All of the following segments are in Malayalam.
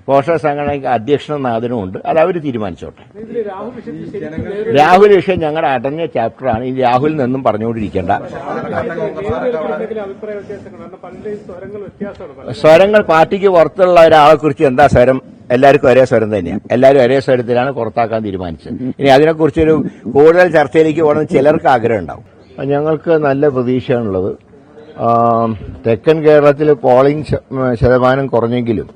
പോഷക സംഘടനയ്ക്ക് അധ്യക്ഷനും നാഥനും ഉണ്ട്. അത് അവർ തീരുമാനിച്ചോട്ടെ. രാഹുൽ വിഷയം ഞങ്ങളുടെ അടഞ്ഞ ചാപ്റ്ററാണ്. ഈ രാഹുലിൽ നിന്നും പറഞ്ഞുകൊണ്ടിരിക്കേണ്ട. സ്വരങ്ങൾ പാർട്ടിക്ക് പുറത്തുള്ള ഒരാളെ കുറിച്ച് എന്താ സ്വരം? എല്ലാവർക്കും ഒരേ സ്വരം തന്നെയാണ്. എല്ലാവരും ഒരേ സ്വരത്തിലാണ് പുറത്താക്കാൻ തീരുമാനിച്ചത്. ഇനി അതിനെക്കുറിച്ചൊരു കൂടുതൽ ചർച്ചയിലേക്ക് പോകണമെന്ന് ചിലർക്ക് ആഗ്രഹം ഉണ്ടാവും. ഞങ്ങൾക്ക് നല്ല പ്രതീക്ഷയാണുള്ളത്. തെക്കൻ കേരളത്തിൽ പോളിംഗ് ശതമാനം കുറഞ്ഞെങ്കിലും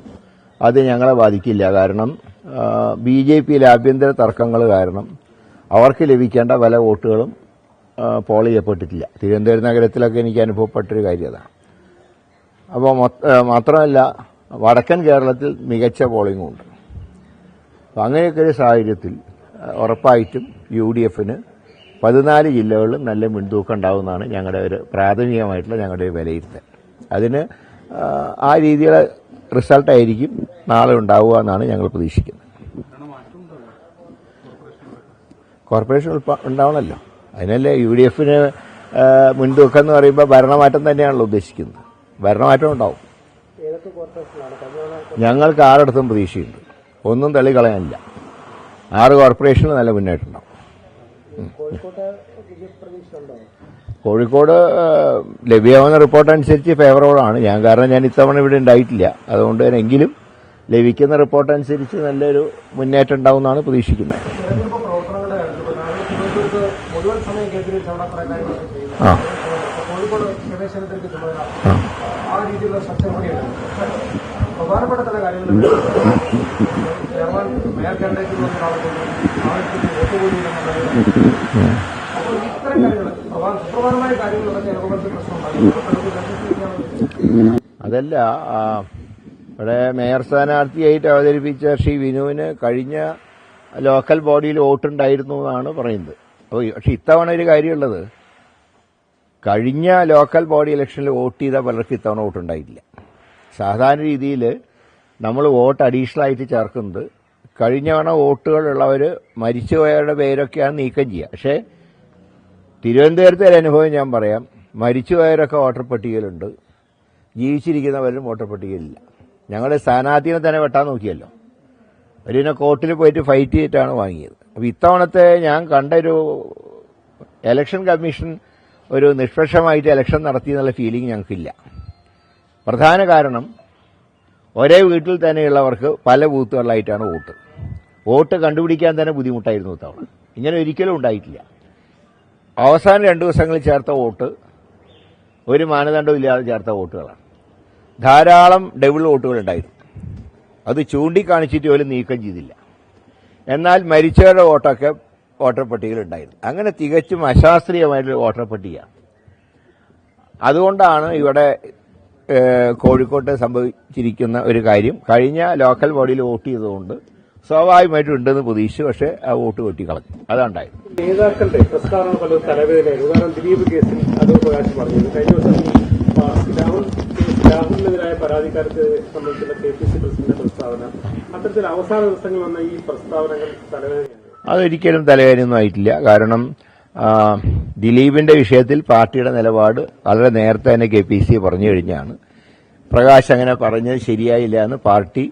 അത് ഞങ്ങളെ ബാധിക്കില്ല. കാരണം BJPയിലെ ആഭ്യന്തര തർക്കങ്ങൾ കാരണം അവർക്ക് ലഭിക്കേണ്ട പല വോട്ടുകളും പോൾ ചെയ്യപ്പെട്ടിട്ടില്ല. തിരുവനന്തപുരം നഗരത്തിലൊക്കെ എനിക്ക് അനുഭവപ്പെട്ടൊരു കാര്യം അതാണ്. അപ്പോൾ മാത്രമല്ല വടക്കൻ കേരളത്തിൽ മികച്ച പോളിംഗും ഉണ്ട്. അപ്പോൾ അങ്ങനെയൊക്കെ ഒരു സാഹചര്യത്തിൽ ഉറപ്പായിട്ടും UDFന് 14 ജില്ലകളിലും നല്ല മുൻതൂക്കം ഉണ്ടാവുമെന്നാണ് ഞങ്ങളുടെ ഒരു പ്രാഥമികമായിട്ടുള്ള ഞങ്ങളുടെ ഒരു വിലയിരുത്തൽ. അതിന് ആ രീതിയിലുള്ള റിസൾട്ടായിരിക്കും നാളെ ഉണ്ടാവുക എന്നാണ് ഞങ്ങൾ പ്രതീക്ഷിക്കുന്നത്. കോർപ്പറേഷൻ ഉണ്ടാവണമല്ലോ. അതിനല്ലേ UDFന് മുൻതൂക്കം എന്ന് പറയുമ്പോൾ ഭരണമാറ്റം തന്നെയാണല്ലോ ഉദ്ദേശിക്കുന്നത്. ഭരണമാറ്റം ഉണ്ടാവും. ഞങ്ങൾക്ക് 6 പ്രതീക്ഷയുണ്ട്. ഒന്നും തള്ളിക്കളയാനില്ല. 6 കോർപ്പറേഷനിൽ നല്ല മുന്നേറ്റം ഉണ്ടാവും. കോഴിക്കോട് ലഭ്യമാകുന്ന റിപ്പോർട്ട് അനുസരിച്ച് ഫേവറബിളാണ്. കാരണം ഞാൻ ഇത്തവണ ഇവിടെ ഉണ്ടായിട്ടില്ല. അതുകൊണ്ട് തന്നെ എങ്കിലും ലഭിക്കുന്ന റിപ്പോർട്ട് അനുസരിച്ച് നല്ലൊരു മുന്നേറ്റം ഉണ്ടാവും എന്നാണ് പ്രതീക്ഷിക്കുന്നത്. പ്രധാനപ്പെട്ട ചില കാര്യങ്ങൾ അതല്ല, ഇവിടെ മേയർ സ്ഥാനാർത്ഥിയായിട്ട് അവതരിപ്പിച്ച ശ്രീ വിനുവിന് കഴിഞ്ഞ ലോക്കൽ ബോഡിയിൽ വോട്ടുണ്ടായിരുന്നു എന്നാണ് പറയുന്നത്. പക്ഷെ ഇത്തവണ ഒരു കാര്യമുള്ളത്, കഴിഞ്ഞ ലോക്കൽ ബോഡി ഇലക്ഷനിൽ വോട്ട് ചെയ്ത പലർക്കും ഇത്തവണ വോട്ടുണ്ടായിട്ടില്ല. സാധാരണ രീതിയിൽ നമ്മൾ വോട്ട് അഡീഷണൽ ആയിട്ട് ചേർക്കുന്നത് കഴിഞ്ഞ തവണ വോട്ടുകളുള്ളവർ മരിച്ചുപോയവരുടെ പേരൊക്കെയാണ് നീക്കം ചെയ്യുക. പക്ഷേ തിരുവനന്തപുരത്തെ ഒരു അനുഭവം ഞാൻ പറയാം. മരിച്ചുപോയവരൊക്കെ വോട്ടർ പട്ടികയിലുണ്ട്, ജീവിച്ചിരിക്കുന്നവരും വോട്ടർ പട്ടികയിലില്ല. ഞങ്ങളുടെ സ്ഥാനാർത്ഥിനെ തന്നെ വെട്ടാൻ നോക്കിയല്ലോ. അവരിനെ കോർട്ടിൽ പോയിട്ട് ഫൈറ്റ് ചെയ്തിട്ടാണ് വാങ്ങിയത്. അപ്പോൾ ഇത്തവണത്തെ ഞാൻ കണ്ടൊരു ഇലക്ഷൻ കമ്മീഷൻ ഒരു നിഷ്പക്ഷമായിട്ട് ഇലക്ഷൻ നടത്തി എന്നുള്ള ഫീലിംഗ് ഞങ്ങൾക്കില്ല. പ്രധാന കാരണം ഒരേ വീട്ടിൽ തന്നെയുള്ളവർക്ക് പല ബൂത്തുകളിലായിട്ടാണ് വോട്ട് കണ്ടുപിടിക്കാൻ തന്നെ ബുദ്ധിമുട്ടായിരുന്നു ഇത്തവണ. ഇങ്ങനെ ഒരിക്കലും ഉണ്ടായിട്ടില്ല. അവസാന 2 ദിവസങ്ങളിൽ ചേർത്ത വോട്ട് ഒരു മാനദണ്ഡവും ഇല്ലാതെ ചേർത്ത വോട്ടുകളാണ്. ധാരാളം ഡബിൾ വോട്ടുകൾ ഉണ്ടായിരുന്നു. അത് ചൂണ്ടിക്കാണിച്ചിട്ട് പോലും നീക്കം ചെയ്തില്ല. എന്നാൽ മരിച്ചവരുടെ വോട്ടൊക്കെ വോട്ടർ പട്ടികയിൽ ഉണ്ടായിരുന്നു. അങ്ങനെ തികച്ചും അശാസ്ത്രീയമായിട്ടുള്ള വോട്ടർ പട്ടിക. അതുകൊണ്ടാണ് ഇവിടെ കോഴിക്കോട്ട് സംഭവിച്ചിരിക്കുന്ന ഒരു കാര്യം. കഴിഞ്ഞ ലോക്കൽ ബോഡിയിൽ വോട്ട് ചെയ്തതുകൊണ്ട് സ്വാഭാവികമായിട്ടും ഉണ്ടെന്ന് പ്രതീക്ഷിച്ചു. പക്ഷേ ആ വോട്ട് വെട്ടിക്കളഞ്ഞു. അതുണ്ടായിരുന്നു. നേതാക്കളുടെ പ്രസ്താവന പലതും തലവേദനയായിരുന്നു. ഉദാഹരണം ദിലീപ് കേസിൽ അത് പ്രകാശ് പറഞ്ഞത്. കഴിഞ്ഞ ദിവസം രാഹുലിനെതിരായ പരാതിക്കാർക്ക് സംബന്ധിച്ചുള്ള KPC പ്രസിഡന്റ് പ്രസ്താവന, അത്തരത്തിൽ അവസാന ദിവസങ്ങളിൽ വന്ന ഈ പ്രസ്താവനകൾ തലവേദനയാണ്. അതൊരിക്കലും തലവേദനയൊന്നും ആയിട്ടില്ല. കാരണം ദിലീപിന്റെ വിഷയത്തിൽ പാർട്ടിയുടെ നിലപാട് വളരെ നേരത്തെ തന്നെ KPC പറഞ്ഞു കഴിഞ്ഞാണ്. പ്രകാശ് അങ്ങനെ പറഞ്ഞത് ശരിയായില്ല എന്ന് പാർട്ടി